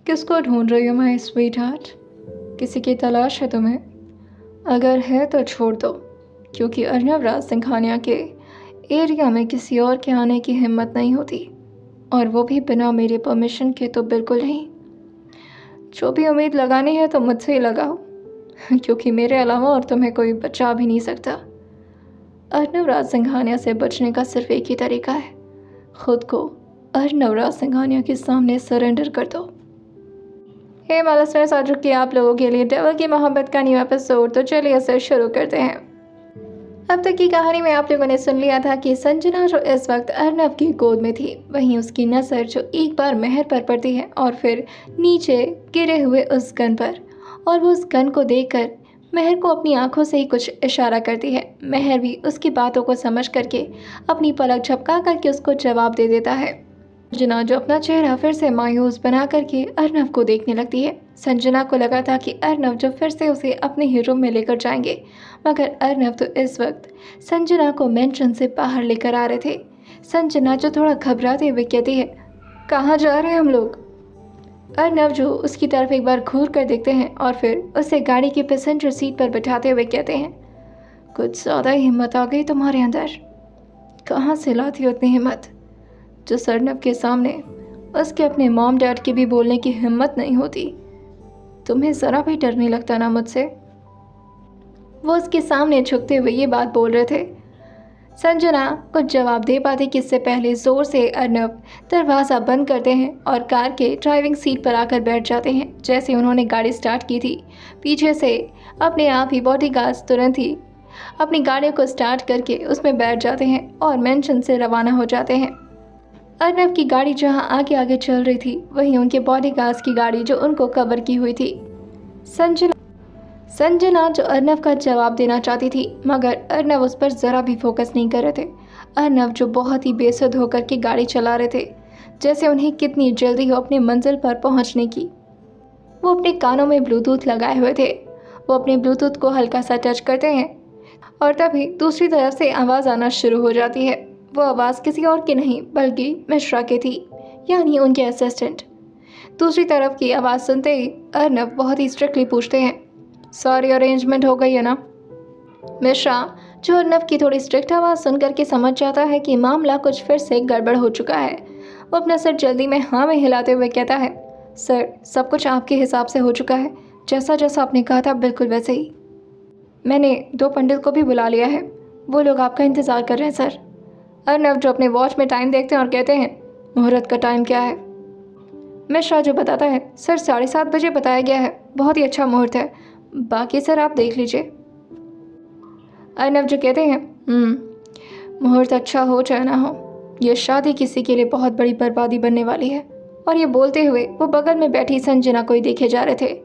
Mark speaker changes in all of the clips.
Speaker 1: किसको ढूंढ रही हो माय स्वीट हार्ट? किसी की तलाश है तुम्हें? अगर है तो छोड़ दो, क्योंकि अर्नब राज सिंघानिया के एरिया में किसी और के आने की हिम्मत नहीं होती, और वो भी बिना मेरे परमिशन के तो बिल्कुल नहीं। जो भी उम्मीद लगानी है तो मुझसे ही लगाओ, क्योंकि मेरे अलावा और तुम्हें कोई बचा भी नहीं सकता। अर्नब राज सिंघानिया से बचने का सिर्फ एक ही तरीका है, खुद को अर्नब राज सिंघानिया के सामने सरेंडर कर दो। हे माय लिसनर्स, आज रुकी आप लोगों के लिए डेविल की मोहब्बत का न्यू एपिसोड, तो चलिए इसे शुरू करते हैं। अब तक की कहानी में आप लोगों ने सुन लिया था कि संजना जो इस वक्त अर्नब की गोद में थी, वहीं उसकी नज़र जो एक बार मेहर पर पड़ती है और फिर नीचे गिरे हुए उस गन पर, और वो उस गन को देखकर मेहर को अपनी आंखों से ही कुछ इशारा करती है। मेहर भी उसकी बातों को समझ करके अपनी पलक झपका करके उसको जवाब दे देता है। संजना जो अपना चेहरा फिर से मायूस बना करके अर्नब को देखने लगती है। संजना को लगा था कि अर्नब जो फिर से उसे अपने ही रूम में लेकर जाएंगे, मगर अर्नब तो इस वक्त संजना को मेंशन से बाहर लेकर आ रहे थे। संजना जो थोड़ा घबराते हुए कहती है, कहाँ जा रहे हैं हम लोग? अर्नब जो उसकी तरफ एक बार घूर कर देखते हैं और फिर उसे गाड़ी की पैसेंजर सीट पर बैठाते हुए कहते हैं, कुछ ज़्यादा ही हिम्मत आ गई तुम्हारे अंदर। कहाँ से लाती हो इतनी हिम्मत? जो अर्नब के सामने उसके अपने मॉम डैड की भी बोलने की हिम्मत नहीं होती। तुम्हें ज़रा भी डर नहीं लगता ना मुझसे? वो उसके सामने झुकते हुए ये बात बोल रहे थे। संजना कुछ जवाब दे पाती कि इससे पहले ज़ोर से अर्नब दरवाज़ा बंद करते हैं और कार के ड्राइविंग सीट पर आकर बैठ जाते हैं। जैसे उन्होंने गाड़ी स्टार्ट की थी, पीछे से अपने आप ही बॉडीगार्ड्स तुरंत ही अपनी गाड़ियों को स्टार्ट करके उसमें बैठ जाते हैं और मेंशन से रवाना हो जाते हैं। अर्नब की गाड़ी जहां आगे आगे चल रही थी, वहीं उनके बॉडीगार्ड्स की गाड़ी जो उनको कवर की हुई थी। संजना जो अर्नब का जवाब देना चाहती थी, मगर अर्नब उस पर ज़रा भी फोकस नहीं कर रहे थे। अर्नब जो बहुत ही बेसुध होकर के गाड़ी चला रहे थे, जैसे उन्हें कितनी जल्दी हो अपनी मंजिल पर पहुंचने की। वो अपने कानों में ब्लूटूथ लगाए हुए थे। वो अपने ब्लूटूथ को हल्का सा टच करते हैं और तभी दूसरी तरफ से आवाज़ आना शुरू हो जाती है। वो आवाज़ किसी और की नहीं बल्कि मिश्रा की थी, यानी उनके असिस्टेंट। दूसरी तरफ की आवाज़ सुनते ही अर्नब बहुत ही स्ट्रिक्टली पूछते हैं, सारी अरेंजमेंट हो गई है ना? मिश्रा जो अर्नब की थोड़ी स्ट्रिक्ट आवाज़ सुन करके समझ जाता है कि मामला कुछ फिर से गड़बड़ हो चुका है। वो अपना सर जल्दी में हाँ में हिलाते हुए कहता है, सर सब कुछ आपके हिसाब से हो चुका है, जैसा जैसा आपने कहा था बिल्कुल वैसे ही। मैंने 2 पंडित को भी बुला लिया है, वो लोग आपका इंतज़ार कर रहे हैं सर। अर्नब जो अपने वॉच में टाइम देखते हैं और कहते हैं, मुहूर्त का टाइम क्या है? मिश्रा जो बताता है, सर 7:30 बजे बताया गया है, बहुत ही अच्छा मुहूर्त है, बाकी सर आप देख लीजिए। अर्नब जो कहते हैं, मुहूर्त अच्छा हो चाहे ना हो, ये शादी किसी के लिए बहुत बड़ी बर्बादी बनने वाली है। और ये बोलते हुए वो बगल में बैठी संजना को ही देखे जा रहे थे।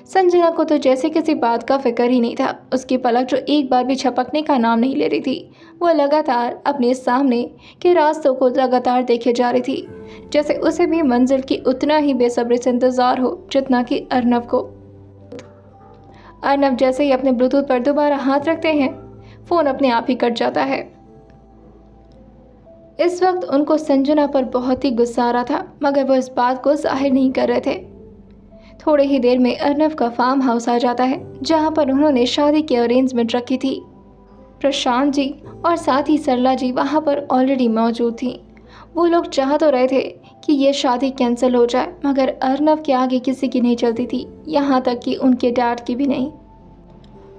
Speaker 1: संजना को तो जैसे किसी बात का फिक्र ही नहीं था। उसकी पलक जो एक बार भी झपकने का नाम नहीं ले रही थी, वो लगातार अपने सामने के रास्तों को लगातार देखे जा रही थी, जैसे उसे भी मंजिल की उतना ही बेसब्री से इंतज़ार हो जितना कि अर्नब को। अर्नब जैसे ही अपने ब्लूटूथ पर दोबारा हाथ रखते हैं, फ़ोन अपने आप ही कट जाता है। इस वक्त उनको संजना पर बहुत ही गुस्सा आ रहा था, मगर वो इस बात को जाहिर नहीं कर रहे थे। थोड़ी ही देर में अर्नब का फार्म हाउस आ जाता है, जहां पर उन्होंने शादी की अरेंजमेंट रखी थी। प्रशांत जी और साथ ही सरला जी वहां पर ऑलरेडी मौजूद थी। वो लोग चाह तो रहे थे कि ये शादी कैंसिल हो जाए, मगर अर्नब के आगे किसी की नहीं चलती थी, यहाँ तक कि उनके डैड की भी नहीं।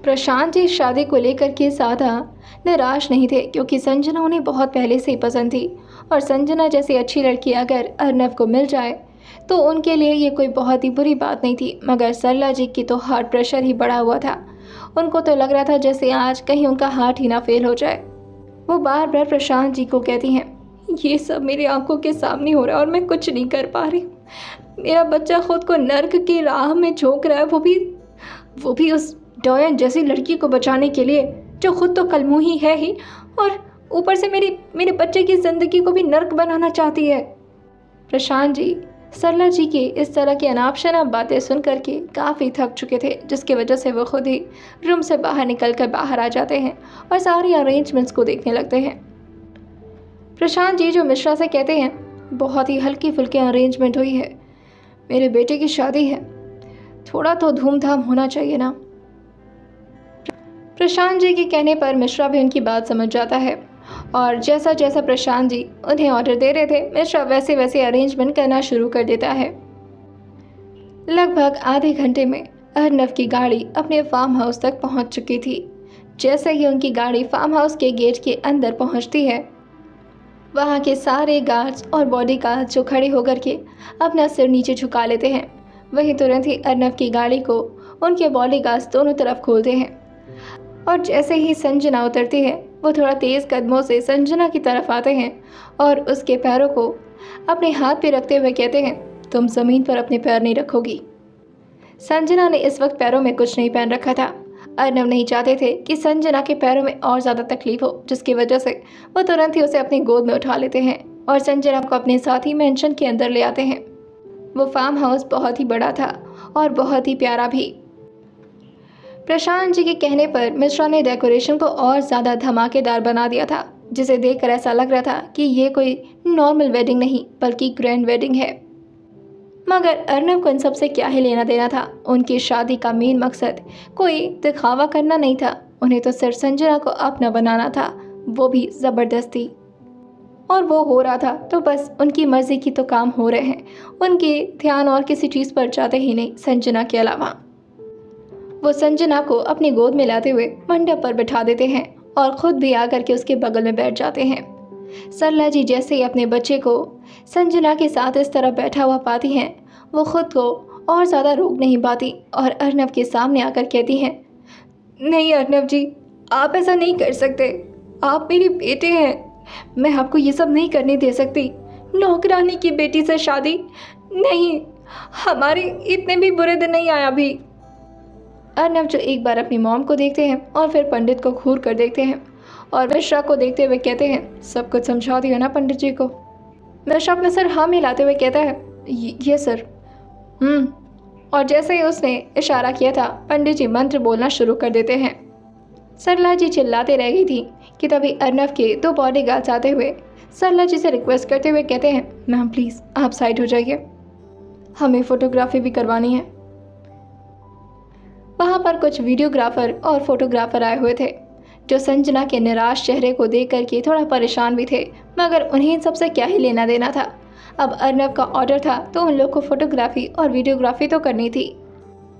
Speaker 1: प्रशांत जी शादी को लेकर के ज़्यादा निराश नहीं थे, क्योंकि संजना उन्हें बहुत पहले से ही पसंद थी, और संजना जैसी अच्छी लड़की अगर अर्नब को मिल जाए तो उनके लिए ये कोई बहुत ही बुरी बात नहीं थी। मगर सरला जी की तो हार्ट प्रेशर ही बढ़ा हुआ था। उनको तो लग रहा था जैसे आज कहीं उनका हार्ट ही ना फेल हो जाए। वो बार बार प्रशांत जी को कहती हैं, ये सब मेरी आंखों के सामने हो रहा है और मैं कुछ नहीं कर पा रही। मेरा बच्चा खुद को नर्क की राह में झोंक रहा है, वो भी उस डॉयन जैसी लड़की को बचाने के लिए जो खुद तो कलमुही है ही, और ऊपर से मेरे बच्चे की ज़िंदगी को भी नर्क बनाना चाहती है। प्रशांत जी सरला जी की इस तरह की अनाप शनाप बातें सुन करके काफ़ी थक चुके थे, जिसकी वजह से वो खुद ही रूम से बाहर निकल कर बाहर आ जाते हैं और सारी अरेंजमेंट्स को देखने लगते हैं। प्रशांत जी जो मिश्रा से कहते हैं, बहुत ही हल्की फुल्की अरेंजमेंट हुई है, मेरे बेटे की शादी है, थोड़ा तो धूमधाम होना चाहिए ना। प्रशांत जी के कहने पर मिश्रा भी उनकी बात समझ जाता है और जैसा जैसा प्रशांत जी उन्हें ऑर्डर दे रहे थे, मिश्रा वैसे वैसे अरेंजमेंट करना शुरू कर देता है। लगभग आधे घंटे में अर्नव की गाड़ी अपने फार्म हाउस तक पहुंच चुकी थी। जैसे ही उनकी गाड़ी फार्म हाउस के गेट के अंदर पहुंचती है, वहां के सारे गार्ड्स और बॉडीगार्ड जो खड़े होकर के अपना सिर नीचे झुका लेते हैं, वहीं तुरंत ही अर्नव की गाड़ी को उनके बॉडीगार्ड्स दोनों तरफ खोलते हैं और जैसे ही संजना उतरती है, वो थोड़ा तेज़ कदमों से संजना की तरफ आते हैं और उसके पैरों को अपने हाथ पे रखते हुए कहते हैं, तुम ज़मीन पर अपने पैर नहीं रखोगी। संजना ने इस वक्त पैरों में कुछ नहीं पहन रखा था। अर्नव नहीं चाहते थे कि संजना के पैरों में और ज़्यादा तकलीफ हो, जिसकी वजह से वो तुरंत ही उसे अपनी गोद में उठा लेते हैं और संजना को अपने साथ ही मेंशन के अंदर ले आते हैं। वो फार्म हाउस बहुत ही बड़ा था और बहुत ही प्यारा भी। प्रशांत जी के कहने पर मिश्रा ने डेकोरेशन को और ज़्यादा धमाकेदार बना दिया था, जिसे देखकर ऐसा लग रहा था कि ये कोई नॉर्मल वेडिंग नहीं बल्कि ग्रैंड वेडिंग है। मगर अर्नव को इन सब से क्या ही लेना देना था। उनकी शादी का मेन मकसद कोई दिखावा करना नहीं था, उन्हें तो सिर्फ संजना को अपना बनाना था, वो भी ज़बरदस्ती। और वो हो रहा था तो बस उनकी मर्ज़ी की तो काम हो रहे हैं, उनके ध्यान और किसी चीज़ पर जाते ही नहीं संजना के अलावा। वो संजना को अपनी गोद में लाते हुए मंडप पर बिठा देते हैं और खुद भी आकर के उसके बगल में बैठ जाते हैं। सरला जी जैसे ही अपने बच्चे को संजना के साथ इस तरह बैठा हुआ पाती हैं, वो खुद को और ज़्यादा रोक नहीं पाती और अर्नव के सामने आकर कहती हैं, नहीं अर्नव जी, आप ऐसा नहीं कर सकते, आप मेरे बेटे हैं, मैं आपको ये सब नहीं करने दे सकती। नौकरानी की बेटी से शादी नहीं, हमारे इतने भी बुरे दिन नहीं आया अभी। अर्नव जो एक बार अपनी मॉम को देखते हैं और फिर पंडित को घूर कर देखते हैं और मिश्रा को देखते हुए कहते हैं, सब कुछ समझा दिया ना पंडित जी को। मिश्रा अपना सर हाँ मिलाते हुए कहता है, ये सर। और जैसे ही उसने इशारा किया था, पंडित जी मंत्र बोलना शुरू कर देते हैं। सरला जी चिल्लाते रह गई थी कि तभी अर्नव के दो बॉडीगार्ड्स आते हुए सरला जी से रिक्वेस्ट करते हुए कहते हैं, मैम प्लीज़ आप साइड हो जाइए, हमें फ़ोटोग्राफी भी करवानी है। वहाँ पर कुछ वीडियोग्राफर और फोटोग्राफर आए हुए थे जो संजना के निराश चेहरे को देख करके थोड़ा परेशान भी थे, मगर उन्हें इन सबसे क्या ही लेना देना था। अब अर्नव का ऑर्डर था तो उन लोग को फोटोग्राफी और वीडियोग्राफी तो करनी थी।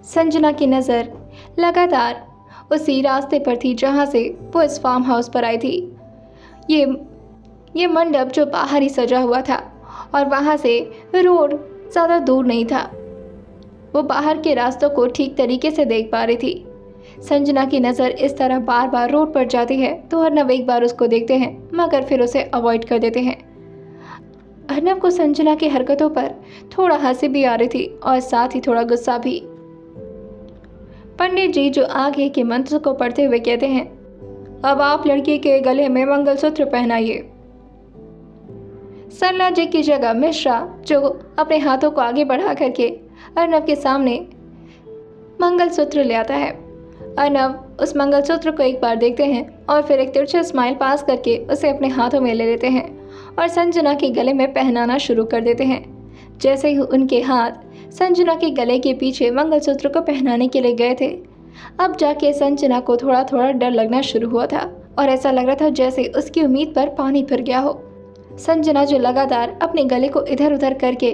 Speaker 1: संजना की नज़र लगातार उसी रास्ते पर थी जहाँ से वो इस फार्म हाउस पर आई थी। ये मंडप जो बाहर ही सजा हुआ था और वहाँ से रोड ज़्यादा दूर नहीं था, वो बाहर के रास्तों को ठीक तरीके से देख पा रही थी। संजना की नज़र इस तरह बार बार रोड पर जाती है तो अर्नव एक बार उसको देखते हैं मगर फिर उसे अवॉइड कर देते हैं। अर्नव को संजना की हरकतों पर थोड़ा हंसी भी आ रही थी और साथ ही थोड़ा गुस्सा भी। पंडित जी जो आगे के मंत्र को पढ़ते हुए कहते हैं, अब आप लड़की के गले में मंगलसूत्र पहनाइए। सरला जी की जगह मिश्रा जो अपने हाथों को आगे बढ़ा करके अर्नव के सामने मंगलसूत्र ले आता है। अर्नव उस मंगलसूत्र को एक बार देखते हैं और फिर एक तिरछा स्माइल पास करके उसे अपने हाथों में ले लेते हैं और संजना के गले में पहनाना शुरू कर देते हैं। जैसे ही उनके हाथ संजना के गले के पीछे मंगलसूत्र को पहनाने के लिए गए थे, अब जाके संजना को थोड़ा थोड़ा डर लगना शुरू हुआ था और ऐसा लग रहा था जैसे उसकी उम्मीद पर पानी फिर गया हो। संजना जो लगातार अपने गले को इधर उधर करके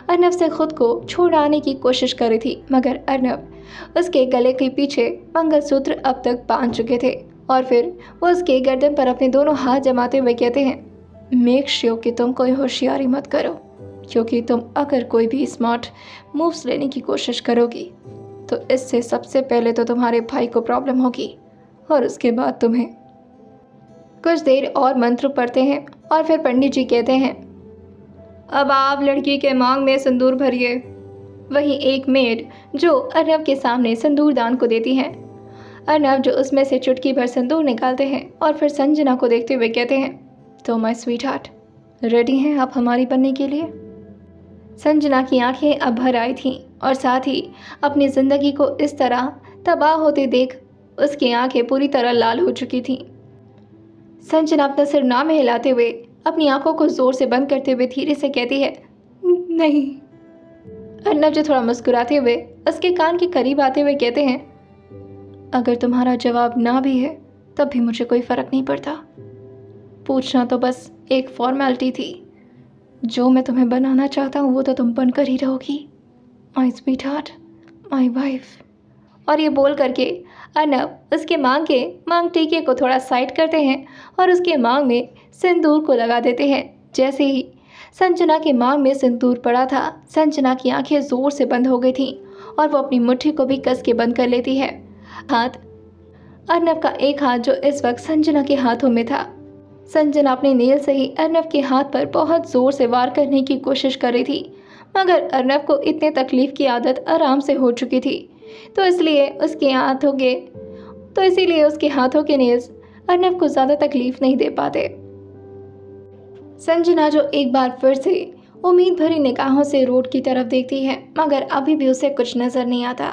Speaker 1: अर्नव से खुद को छुड़ाने की कोशिश कर रही थी, मगर अर्नव उसके गले के पीछे मंगलसूत्र अब तक बांध चुके थे और फिर वो उसके गर्दन पर अपने दोनों हाथ जमाते हुए कहते हैं, मेक श्योर कि तुम कोई होशियारी मत करो, क्योंकि तुम अगर कोई भी स्मार्ट मूव्स लेने की कोशिश करोगी तो इससे सबसे पहले तो तुम्हारे भाई को प्रॉब्लम होगी और उसके बाद तुम्हें। कुछ देर और मंत्र पढ़ते हैं और फिर पंडित जी कहते हैं, अब आप लड़की के मांग में सिंदूर भरिए। वहीं एक मेड जो अर्नव के सामने सिंदूर दान को देती है। अर्नव जो उसमें से चुटकी भर सिंदूर निकालते हैं और फिर संजना को देखते हुए कहते हैं, तो माय स्वीट हार्ट, रेडी हैं आप हमारी बनने के लिए। संजना की आंखें अब भर आई थीं और साथ ही अपनी ज़िंदगी को इस तरह तबाह होते देख उसकी आंखें पूरी तरह लाल हो चुकी थीं। संजना अपना सिर ना में हिलाते हुए अपनी आंखों को जोर से बंद करते हुए धीरे से कहती है, नहीं। अर्नब जो थोड़ा मुस्कुराते हुए उसके कान के करीब आते हुए कहते हैं, अगर तुम्हारा जवाब ना भी है तब भी मुझे कोई फ़र्क नहीं पड़ता। पूछना तो बस एक फॉर्मेलिटी थी। जो मैं तुम्हें बनाना चाहता हूँ वो तो तुम बनकर ही रहोगी, my sweet heart, my wife. और ये बोल करके अर्नब उसके मांग टीके को थोड़ा साइड करते हैं और उसके मांग में सिंदूर को लगा देते हैं। जैसे ही संजना के मांग में सिंदूर पड़ा था, संजना की आंखें ज़ोर से बंद हो गई थीं और वो अपनी मुट्ठी को भी कस के बंद कर लेती है। हाथ अर्नब का एक हाथ जो इस वक्त संजना के हाथों में था। संजना अपने नेल से ही अर्नब के हाथ पर बहुत ज़ोर से वार करने की कोशिश कर रही थी, मगर अर्नब को इतने तकलीफ़ की आदत आराम से हो चुकी थी, तो इसीलिए उसके हाथों के नेल्स अर्नब को ज़्यादा तकलीफ़ नहीं दे पाते। संजना जो एक बार फिर से उम्मीद भरी निगाहों से रोड की तरफ देखती है, मगर अभी भी उसे कुछ नज़र नहीं आता।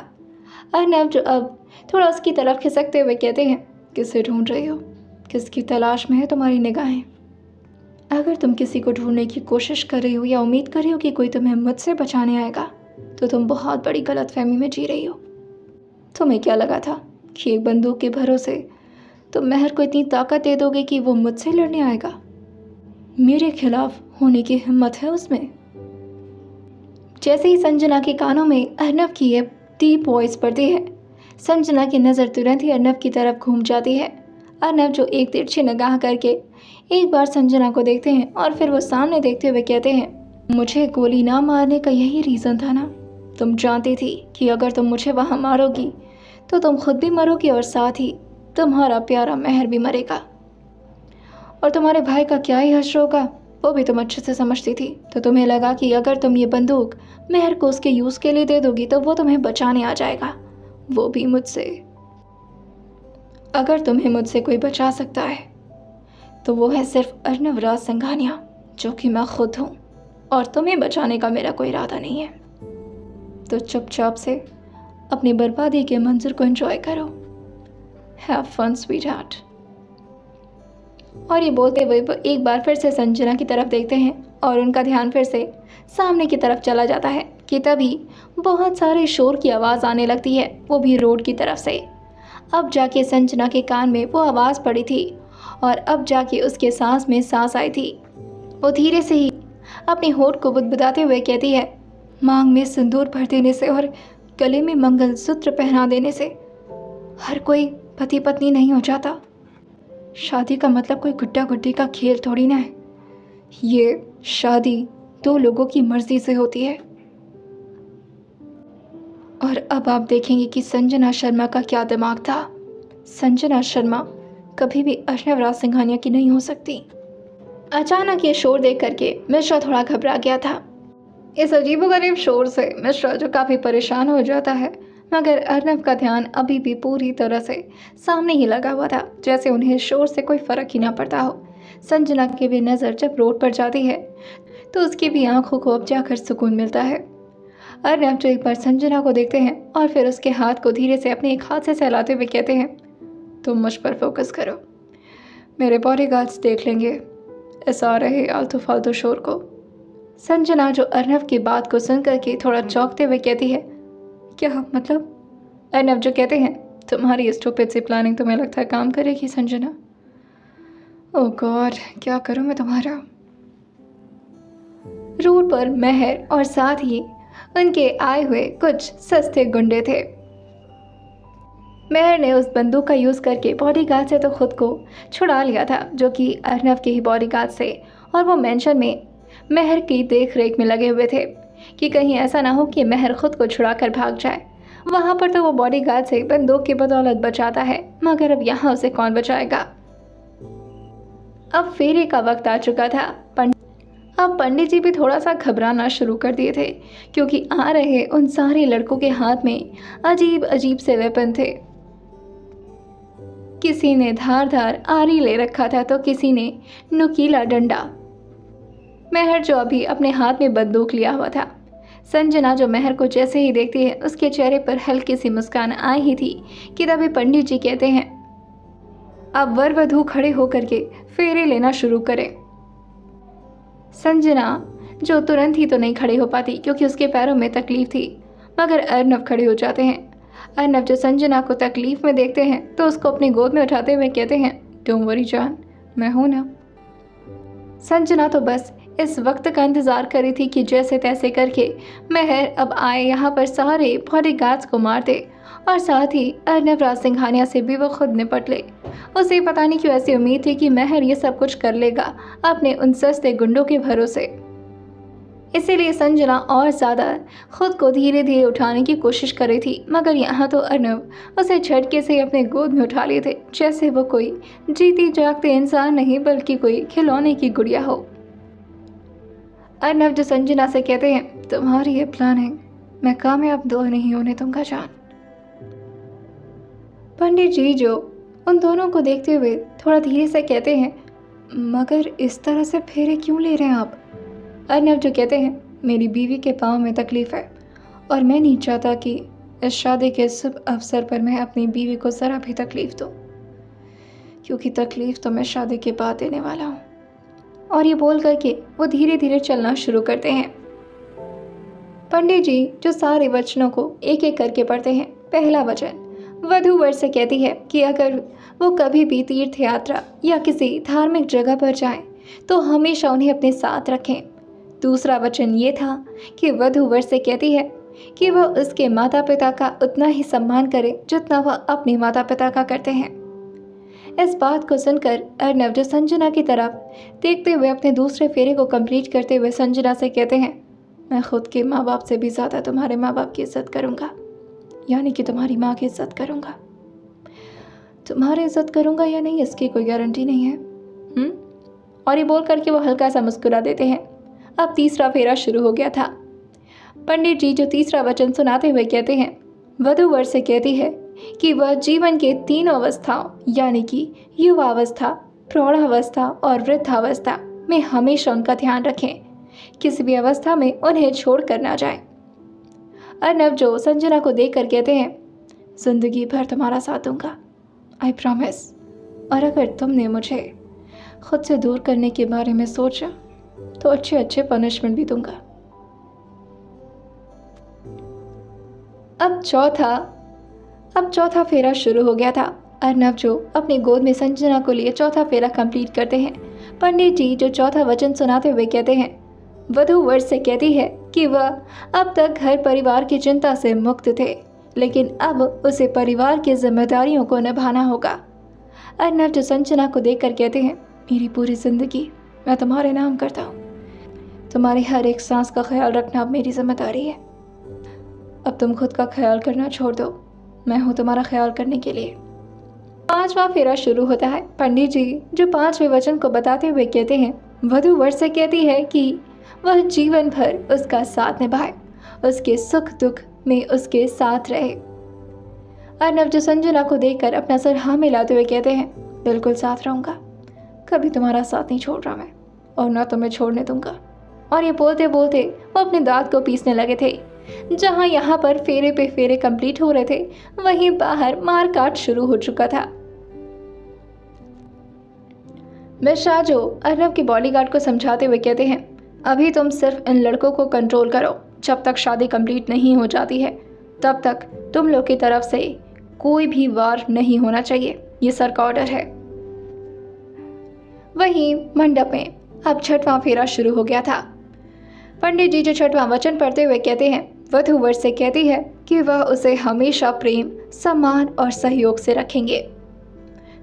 Speaker 1: अर्नब जो अब थोड़ा उसकी तरफ खिसकते हुए कहते हैं, किसे ढूंढ रही हो? किसकी तलाश में है तुम्हारी निगाहें? अगर तुम किसी को ढूंढने की कोशिश कर रही हो या उम्मीद कर रही हो कि कोई तुम्हें मुझसे बचाने आएगा, तो तुम बहुत बड़ी गलतफहमी में जी रही हो। तुम्हें क्या लगा था कि एक बंदूक के भरोसे तुम मेहर को इतनी ताकत दे दोगे कि वो मुझसे लड़ने आएगा? मेरे खिलाफ होने की हिम्मत है उसमें? जैसे ही संजना के कानों में अर्नब की ये डीप वॉइस पड़ती है, संजना की नज़र तुरंत ही अर्नब की तरफ घूम जाती है। अर्नब जो एक तिरछी निगाह करके एक बार संजना को देखते हैं और फिर वो सामने देखते हुए कहते हैं, मुझे गोली ना मारने का यही रीज़न था ना? तुम जानती थी कि अगर तुम मुझे वहाँ मारोगी तो तुम खुद भी मरोगी और साथ ही तुम्हारा प्यारा मेहर भी मरेगा। और तुम्हारे भाई का क्या ही हश्र होगा, वो भी तुम अच्छे से समझती थी। तो तुम्हें लगा कि अगर तुम ये बंदूक मेहर को उसके यूज़ के लिए दे दोगी तो वो तुम्हें बचाने आ जाएगा, वो भी मुझसे। अगर तुम्हें मुझसे कोई बचा सकता है तो वो है सिर्फ अर्नब राज सिंघानिया, जो कि मैं खुद हूँ, और तुम्हें बचाने का मेरा कोई इरादा नहीं है। तो चुपचाप से अपनी बर्बादी के मंजर को एंजॉय करो। Have fun sweetheart. और ये बोलते हुए वो एक बार फिर से संजना की तरफ देखते हैं और उनका ध्यान फिर से सामने की तरफ चला जाता है कि तभी बहुत सारे शोर की आवाज़ आने लगती है, वो भी रोड की तरफ से। अब जाके संजना के कान में वो आवाज़ पड़ी थी और अब जाके उसके सांस में सांस आई थी। वो धीरे से ही अपने होठ को बुदबुदाते हुए कहती है, मांग में सिंदूर भर देने से और गले में मंगलसूत्र पहना देने से हर कोई पति पत्नी नहीं हो जाता। शादी का मतलब कोई गुड्डा गुड्डी का खेल थोड़ी ना है। ये शादी दो लोगों की मर्जी से होती है। और अब आप देखेंगे कि संजना शर्मा का क्या दिमाग था। संजना शर्मा कभी भी अर्नब राज सिंघानिया की नहीं हो सकती। अचानक ये शोर देख करके मिश्रा थोड़ा घबरा गया था। इस अजीबोगरीब शोर से मिश्रा जो काफ़ी परेशान हो जाता है, मगर अर्नब का ध्यान अभी भी पूरी तरह से सामने ही लगा हुआ था, जैसे उन्हें शोर से कोई फ़र्क ही ना पड़ता हो। संजना की भी नज़र जब रोड पर जाती है तो उसकी भी आंखों को अब जाकर सुकून मिलता है। अर्नब जो एक बार संजना को देखते हैं और फिर उसके हाथ को धीरे से अपने एक हाथ से सहलाते हुए कहते हैं, तुम मुझ पर फोकस करो, मेरे बॉडीगार्ड्स देख लेंगे इस आ रहे आलतू फालतू शोर को। संजना जो अर्नब की बात को सुन करके थोड़ा चौंकते हुए कहती है, क्या मतलब? अर्नब जो कहते हैं, तुम्हारी स्टूपिड सी प्लानिंग तुम्हें लगता है काम करेगी संजना? ओह गॉड, क्या करूं मैं तुम्हारा? रोड पर मेहर और साथ ही उनके आए हुए कुछ सस्ते गुंडे थे। मेहर ने उस बंदूक का यूज़ करके बॉडीगार्ड से तो खुद को छुड़ा लिया था, जो कि अर्नब के ही बॉडीगार्ड से, और वो मेंशन में मेहर की देख रेख में लगे हुए थे कि कहीं ऐसा ना हो कि मेहर खुद को छुड़ा कर भाग जाए। वहाँ पर तो वो बॉडीगार्ड से बंदूक की बदौलत बचाता है, मगर अब यहाँ उसे कौन बचाएगा? अब फेरे का वक्त आ चुका था। अब पंडित जी भी थोड़ा सा घबराना शुरू कर दिए थे, क्योंकि आ रहे उन सारे लड़कों के हाथ में अजीब अजीब से वेपन थे। किसी ने धारदार आरी ले रखा था तो किसी ने नुकीला डंडा। मेहर जो अभी अपने हाथ में बंदूक लिया हुआ था। संजना जो मेहर को जैसे ही देखती है उसके चेहरे पर हल्की सी मुस्कान आई ही थी कि तभी पंडित जी कहते हैं, अब वर वधू खड़े होकर के फेरे लेना शुरू करें। संजना जो तुरंत ही तो नहीं खड़े हो पाती क्योंकि उसके पैरों में तकलीफ थी, मगर अर्नव खड़े हो जाते हैं। अर्नव जो संजना को तकलीफ में देखते हैं तो उसको अपनी गोद में उठाते हुए कहते हैं, डोंट वरी जान, मैं हूं ना। संजना तो बस इस वक्त का इंतजार कर रही थी कि जैसे तैसे करके महर अब आए यहाँ पर सारे बॉडीगार्ड्स को मार दे और साथ ही अर्नव राज सिंघानिया से भी वो खुद निपट ले। उसे पता नहीं क्यों ऐसी उम्मीद थी कि महर ये सब कुछ कर लेगा अपने उन सस्ते गुंडों के भरोसे। इसीलिए संजना और ज़्यादा खुद को धीरे धीरे उठाने की कोशिश कर रही थी, मगर यहाँ तो अर्नव उसे झटके से अपने गोद में उठा लिए थे, जैसे वो कोई जीती जागते इंसान नहीं बल्कि कोई खिलौने की गुड़िया हो। अर्नव जो संजना से कहते हैं, तुम्हारी ये प्लानिंग मैं कामयाब दो नहीं होने दूंगा जान। पंडित जी जो उन दोनों को देखते हुए थोड़ा धीरे से कहते हैं, मगर इस तरह से फेरे क्यों ले रहे हैं आप? अर्नव जो कहते हैं, मेरी बीवी के पाँव में तकलीफ़ है और मैं नहीं चाहता कि इस शादी के शुभ अवसर पर मैं अपनी बीवी को ज़रा भी तकलीफ़ दूँ, क्योंकि तकलीफ़ तो मैं शादी के बाद देने वाला हूँ। और ये बोल करके वो धीरे धीरे चलना शुरू करते हैं। पंडित जी जो सारे वचनों को एक एक करके पढ़ते हैं। पहला वचन, वधू वर से कहती है कि अगर वो कभी भी तीर्थ यात्रा या किसी धार्मिक जगह पर जाएं तो हमेशा उन्हें अपने साथ रखें। दूसरा वचन ये था कि वधू वर से कहती है कि वह उसके माता पिता का उतना ही सम्मान करे जितना वह अपने माता पिता का करते हैं। इस बात को सुनकर अर्नव जो संजना की तरफ देखते हुए अपने दूसरे फेरे को कंप्लीट करते हुए संजना से कहते हैं, मैं खुद के माँ बाप से भी ज़्यादा तुम्हारे माँ बाप की इज्जत करूँगा, यानी कि तुम्हारी माँ की इज्जत करूँगा। तुम्हारी इज्जत करूँगा या नहीं इसकी कोई गारंटी नहीं है। और ये बोल करके वो हल्का सा मुस्कुरा देते हैं। अब तीसरा फेरा शुरू हो गया था। पंडित जी जो तीसरा वचन सुनाते हुए कहते हैं, वधू वर से कहती है कि वह जीवन के तीनों अवस्थाओं यानी कि युवावस्था, प्रौढ़ावस्था और वृद्धावस्था में हमेशा उनका ध्यान रखें, किसी भी अवस्था में उन्हें छोड़ कर ना जाए। अर्नव जो संजना को देख कर कहते हैं, जिंदगी भर तुम्हारा साथ दूंगा, आई प्रॉमिस। और अगर तुमने मुझे खुद से दूर करने के बारे में सोचा तो अच्छे अच्छे पनिशमेंट भी दूंगा। अब चौथा फेरा शुरू हो गया था। अर्नव जो अपनी गोद में संजना को लिए चौथा फेरा कंप्लीट करते हैं। पंडित जी जो चौथा वचन सुनाते हुए कहते हैं, वधू वर से कहती है कि वह अब तक घर परिवार की चिंता से मुक्त थे, लेकिन अब उसे परिवार की जिम्मेदारियों को निभाना होगा। अर्नव जो संजना को देखकर कहते हैं, मेरी पूरी जिंदगी मैं तुम्हारे नाम करता हूँ, तुम्हारी हर एक सांस का ख्याल रखना अब मेरी जिम्मेदारी है। अब तुम खुद का ख्याल करना छोड़ दो, मैं हूँ तुम्हारा ख्याल करने के लिए। पांचवा फेरा शुरू होता है। पंडित जी जो पांचवें वचन को बताते हुए कहते हैं, वधू वर से कहती है कि वह जीवन भर उसका साथ निभाए, उसके सुख दुख में उसके साथ रहे। अर्नव जो संजना को देखकर अपना सर हाँ मिलाते हुए कहते हैं, बिल्कुल साथ रहूँगा, कभी तुम्हारा साथ नहीं छोड़ रहा मैं और ना तुम्हें छोड़ने दूंगा। और ये बोलते बोलते वो अपने दांत को पीसने लगे थे। जहाँ यहाँ पर फेरे पे फेरे कंप्लीट हो रहे थे, वहीं बाहर मारकाट शुरू हो चुका था। मिश्रा जो अर्नव के बॉडीगार्ड को समझाते हुए कहते हैं, अभी तुम सिर्फ इन लड़कों को कंट्रोल करो, जब तक शादी कंप्लीट नहीं हो जाती है तब तक तुम लोग की तरफ से कोई भी वार नहीं होना चाहिए, ये सर का ऑर्डर है। वहीं मंडप में अब छठवां फेरा शुरू हो गया था। पंडित जी जो छठवां वचन पढ़ते हुए कहते हैं, वधू वर से कहती है कि वह उसे हमेशा प्रेम, सम्मान और सहयोग से रखेंगे।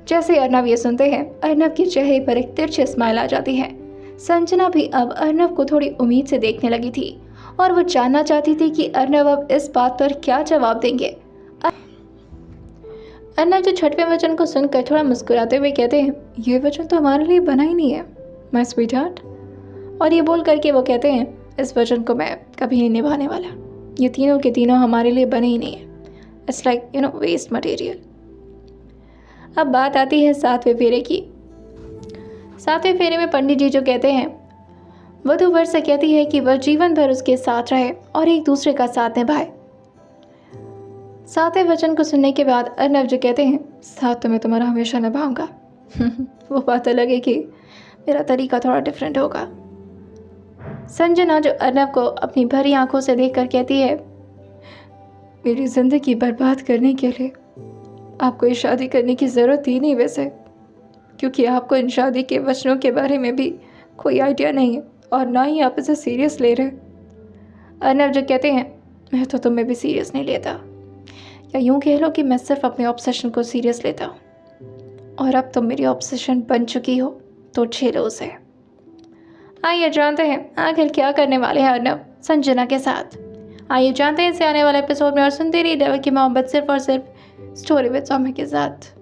Speaker 1: जैसे अर्नव ये सुनते हैं, अर्नव के चेहरे पर एक तिरछी स्माइल आ जाती है। संजना भी अब अर्नव को थोड़ी उम्मीद से देखने लगी थी और वो जानना चाहती थी कि अर्नव अब इस बात पर क्या जवाब देंगे। अर्नव जो छठवें वचन को सुनकर थोड़ा मुस्कुराते हुए कहते हैं, ये वचन तो हमारे लिए बना ही नहीं है माय स्वीट हार्ट। और ये बोल करके वो कहते हैं, इस वचन को मैं कभी नहीं निभाने वाला, ये तीनों के तीनों हमारे लिए बने ही नहीं है, इट्स लाइक वेस्ट मटेरियल। अब बात आती है सातवें फेरे की। सातवें फेरे में पंडित जी जो कहते हैं, वधू वर से कहती है कि वह जीवन भर उसके साथ रहे और एक दूसरे का साथ निभाए। सातवें वचन को सुनने के बाद अर्नव जो कहते हैं, साथ तो मैं तुम्हारा हमेशा निभाऊंगा। वो बात अलग है कि मेरा तरीका थोड़ा डिफरेंट होगा। संजना जो अर्नव को अपनी भरी आंखों से देखकर कहती है, मेरी ज़िंदगी बर्बाद करने के लिए आपको ये शादी करने की ज़रूरत ही नहीं वैसे, क्योंकि आपको इन शादी के वचनों के बारे में भी कोई आइडिया नहीं है और ना ही आप इसे सीरियस ले रहे। अर्नव जो कहते हैं, मैं तो तुम्हें भी सीरियस नहीं लेता, या यूँ कह लो कि मैं सिर्फ अपने ऑब्सेशन को सीरियस लेता हूँ, और अब तुम मेरी ऑब्सेशन बन चुकी हो तो झेलो उसे। आइए जानते हैं आखिर क्या करने वाले हैं अर्नव संजना के साथ। आइए जानते हैं इसे आने वाले एपिसोड में, और सुनते रहिए देवकी मोहब्बत सिर्फ और सिर्फ स्टोरी विद सौम्य के साथ।